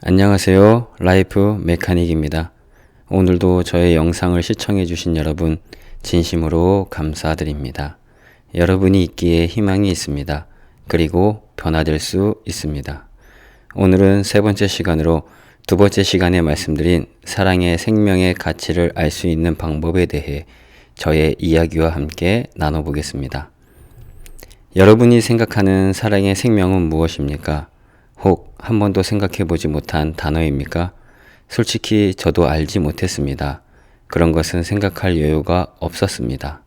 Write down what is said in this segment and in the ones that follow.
안녕하세요. 라이프 메카닉입니다. 오늘도 저의 영상을 시청해 주신 여러분 진심으로 감사드립니다. 여러분이 있기에 희망이 있습니다. 그리고 변화될 수 있습니다. 오늘은 세 번째 시간으로 두 번째 시간에 말씀드린 사랑의 생명의 가치를 알 수 있는 방법에 대해 저의 이야기와 함께 나눠보겠습니다. 여러분이 생각하는 사랑의 생명은 무엇입니까? 혹 한 번도 생각해 보지 못한 단어입니까? 솔직히 저도 알지 못했습니다. 그런 것은 생각할 여유가 없었습니다.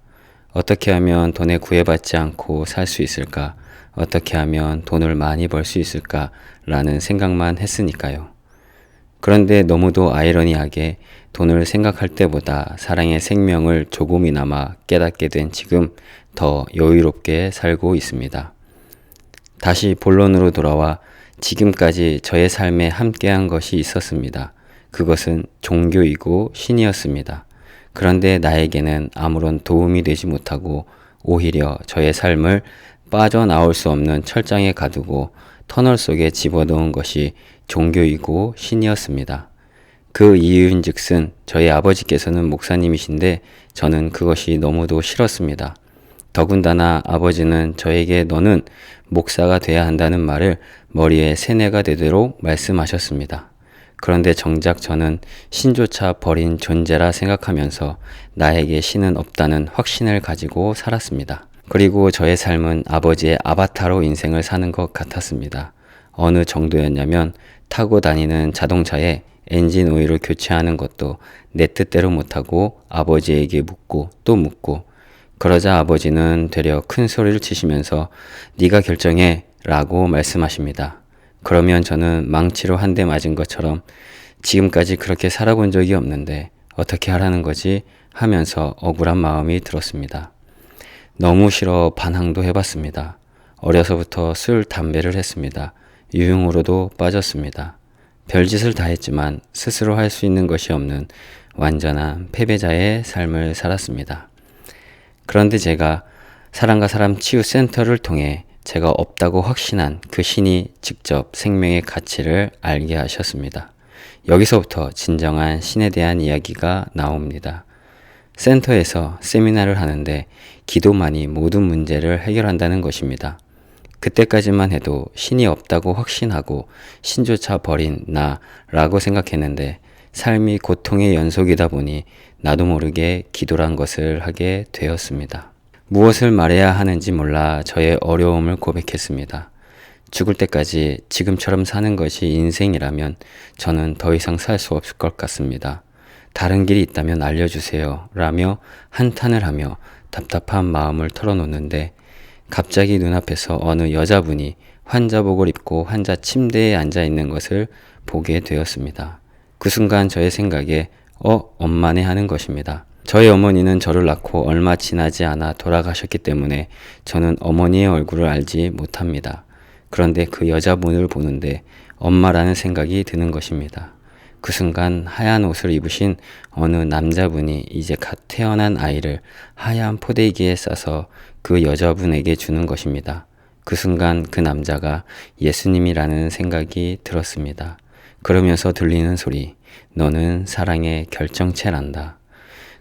어떻게 하면 돈에 구애받지 않고 살 수 있을까? 어떻게 하면 돈을 많이 벌 수 있을까? 라는 생각만 했으니까요. 그런데 너무도 아이러니하게 돈을 생각할 때보다 사랑의 생명을 조금이나마 깨닫게 된 지금 더 여유롭게 살고 있습니다. 다시 본론으로 돌아와 지금까지 저의 삶에 함께한 것이 있었습니다. 그것은 종교이고 신이었습니다. 그런데 나에게는 아무런 도움이 되지 못하고 오히려 저의 삶을 빠져나올 수 없는 철장에 가두고 터널 속에 집어넣은 것이 종교이고 신이었습니다. 그 이유인즉슨 저희 아버지께서는 목사님이신데 저는 그것이 너무도 싫었습니다. 더군다나 아버지는 저에게 너는 목사가 돼야 한다는 말을 머리에 세뇌가 되도록 말씀하셨습니다. 그런데 정작 저는 신조차 버린 존재라 생각하면서 나에게 신은 없다는 확신을 가지고 살았습니다. 그리고 저의 삶은 아버지의 아바타로 인생을 사는 것 같았습니다. 어느 정도였냐면 타고 다니는 자동차에 엔진 오일을 교체하는 것도 내 뜻대로 못하고 아버지에게 묻고 또 묻고 그러자 아버지는 되려 큰 소리를 치시면서 네가 결정해 라고 말씀하십니다. 그러면 저는 망치로 한 대 맞은 것처럼 지금까지 그렇게 살아본 적이 없는데 어떻게 하라는 거지 하면서 억울한 마음이 들었습니다. 너무 싫어 반항도 해봤습니다. 어려서부터 술, 담배를 했습니다. 유흥으로도 빠졌습니다. 별짓을 다 했지만 스스로 할 수 있는 것이 없는 완전한 패배자의 삶을 살았습니다. 그런데 제가 사랑과 사람 치유 센터를 통해 제가 없다고 확신한 그 신이 직접 생명의 가치를 알게 하셨습니다. 여기서부터 진정한 신에 대한 이야기가 나옵니다. 센터에서 세미나를 하는데 기도만이 모든 문제를 해결한다는 것입니다. 그때까지만 해도 신이 없다고 확신하고 신조차 버린 나라고 생각했는데 삶이 고통의 연속이다 보니 나도 모르게 기도란 것을 하게 되었습니다. 무엇을 말해야 하는지 몰라 저의 어려움을 고백했습니다. 죽을 때까지 지금처럼 사는 것이 인생이라면 저는 더 이상 살 수 없을 것 같습니다. 다른 길이 있다면 알려주세요. 라며 한탄을 하며 답답한 마음을 털어놓는데 갑자기 눈앞에서 어느 여자분이 환자복을 입고 환자 침대에 앉아 있는 것을 보게 되었습니다. 그 순간 저의 생각에 엄마네 하는 것입니다. 저희 어머니는 저를 낳고 얼마 지나지 않아 돌아가셨기 때문에 저는 어머니의 얼굴을 알지 못합니다. 그런데 그 여자분을 보는데 엄마라는 생각이 드는 것입니다. 그 순간 하얀 옷을 입으신 어느 남자분이 이제 갓 태어난 아이를 하얀 포대기에 싸서 그 여자분에게 주는 것입니다. 그 순간 그 남자가 예수님이라는 생각이 들었습니다. 그러면서 들리는 소리, 너는 사랑의 결정체란다.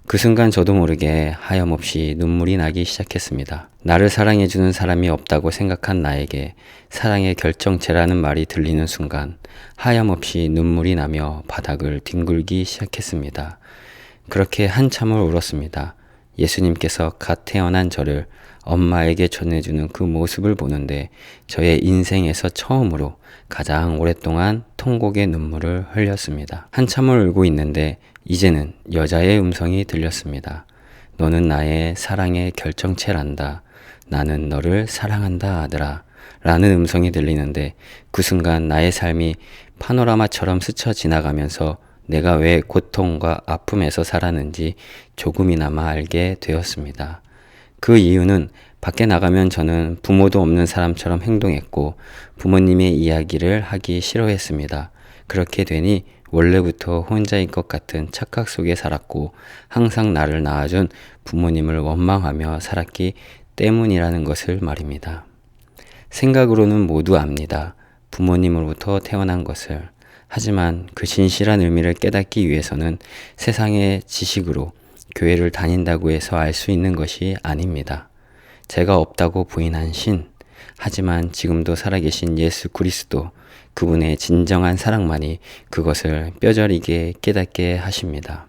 그 순간 저도 모르게 하염없이 눈물이 나기 시작했습니다. 나를 사랑해주는 사람이 없다고 생각한 나에게 사랑의 결정체라는 말이 들리는 순간 하염없이 눈물이 나며 바닥을 뒹굴기 시작했습니다. 그렇게 한참을 울었습니다. 예수님께서 갓 태어난 저를 엄마에게 전해주는 그 모습을 보는데 저의 인생에서 처음으로 가장 오랫동안 통곡의 눈물을 흘렸습니다. 한참을 울고 있는데 이제는 여자의 음성이 들렸습니다. 너는 나의 사랑의 결정체란다. 나는 너를 사랑한다 아들아. 라는 음성이 들리는데 그 순간 나의 삶이 파노라마처럼 스쳐 지나가면서 내가 왜 고통과 아픔에서 살았는지 조금이나마 알게 되었습니다. 그 이유는 밖에 나가면 저는 부모도 없는 사람처럼 행동했고 부모님의 이야기를 하기 싫어했습니다. 그렇게 되니 원래부터 혼자인 것 같은 착각 속에 살았고 항상 나를 낳아준 부모님을 원망하며 살았기 때문이라는 것을 말입니다. 생각으로는 모두 압니다. 부모님으로부터 태어난 것을. 하지만 그 진실한 의미를 깨닫기 위해서는 세상의 지식으로 교회를 다닌다고 해서 알 수 있는 것이 아닙니다. 제가 없다고 부인한 신, 하지만 지금도 살아계신 예수 그리스도, 그분의 진정한 사랑만이 그것을 뼈저리게 깨닫게 하십니다.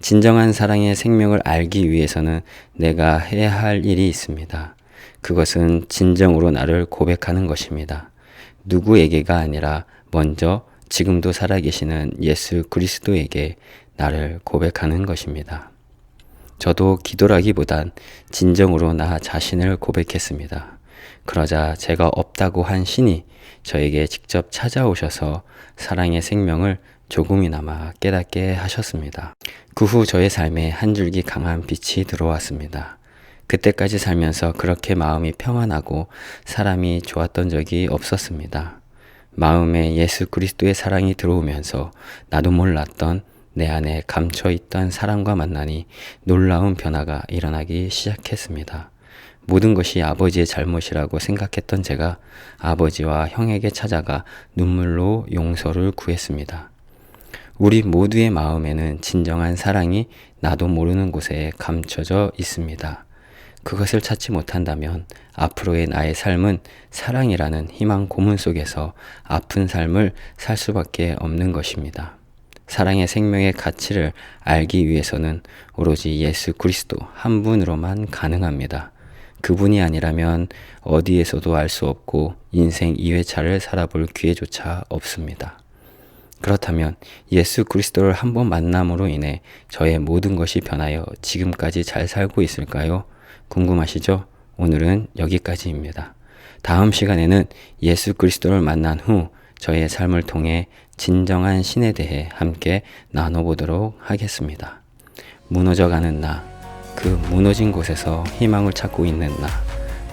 진정한 사랑의 생명을 알기 위해서는 내가 해야 할 일이 있습니다. 그것은 진정으로 나를 고백하는 것입니다. 누구에게가 아니라 먼저 지금도 살아계시는 예수 그리스도에게 나를 고백하는 것입니다. 저도 기도라기보단 진정으로 나 자신을 고백했습니다. 그러자 제가 없다고 한 신이 저에게 직접 찾아오셔서 사랑의 생명을 조금이나마 깨닫게 하셨습니다. 그 후 저의 삶에 한 줄기 강한 빛이 들어왔습니다. 그때까지 살면서 그렇게 마음이 평안하고 사람이 좋았던 적이 없었습니다. 마음에 예수 그리스도의 사랑이 들어오면서 나도 몰랐던 내 안에 감춰있던 사랑과 만나니 놀라운 변화가 일어나기 시작했습니다. 모든 것이 아버지의 잘못이라고 생각했던 제가 아버지와 형에게 찾아가 눈물로 용서를 구했습니다. 우리 모두의 마음에는 진정한 사랑이 나도 모르는 곳에 감춰져 있습니다. 그것을 찾지 못한다면 앞으로의 나의 삶은 사랑이라는 희망 고문 속에서 아픈 삶을 살 수밖에 없는 것입니다. 사랑의 생명의 가치를 알기 위해서는 오로지 예수 그리스도 한 분으로만 가능합니다. 그분이 아니라면 어디에서도 알 수 없고 인생 2회차를 살아볼 기회조차 없습니다. 그렇다면 예수 그리스도를 한번 만남으로 인해 저의 모든 것이 변하여 지금까지 잘 살고 있을까요? 궁금하시죠? 오늘은 여기까지입니다. 다음 시간에는 예수 그리스도를 만난 후 저의 삶을 통해 진정한 신에 대해 함께 나눠보도록 하겠습니다. 무너져가는 나, 그 무너진 곳에서 희망을 찾고 있는 나,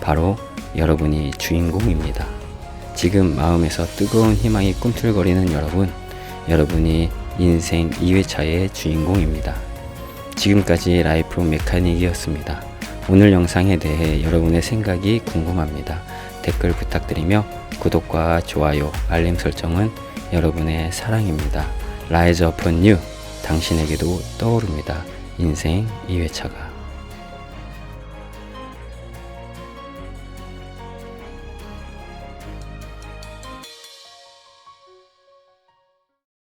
바로 여러분이 주인공입니다. 지금 마음에서 뜨거운 희망이 꿈틀거리는 여러분이 인생 2회차의 주인공입니다. 지금까지 라이프 메카닉이었습니다. 오늘 영상에 대해 여러분의 생각이 궁금합니다. 댓글 부탁드리며 구독과 좋아요, 알림 설정은 여러분의 사랑입니다. Rise up anew, 당신에게도 떠오릅니다. 인생 2회차가.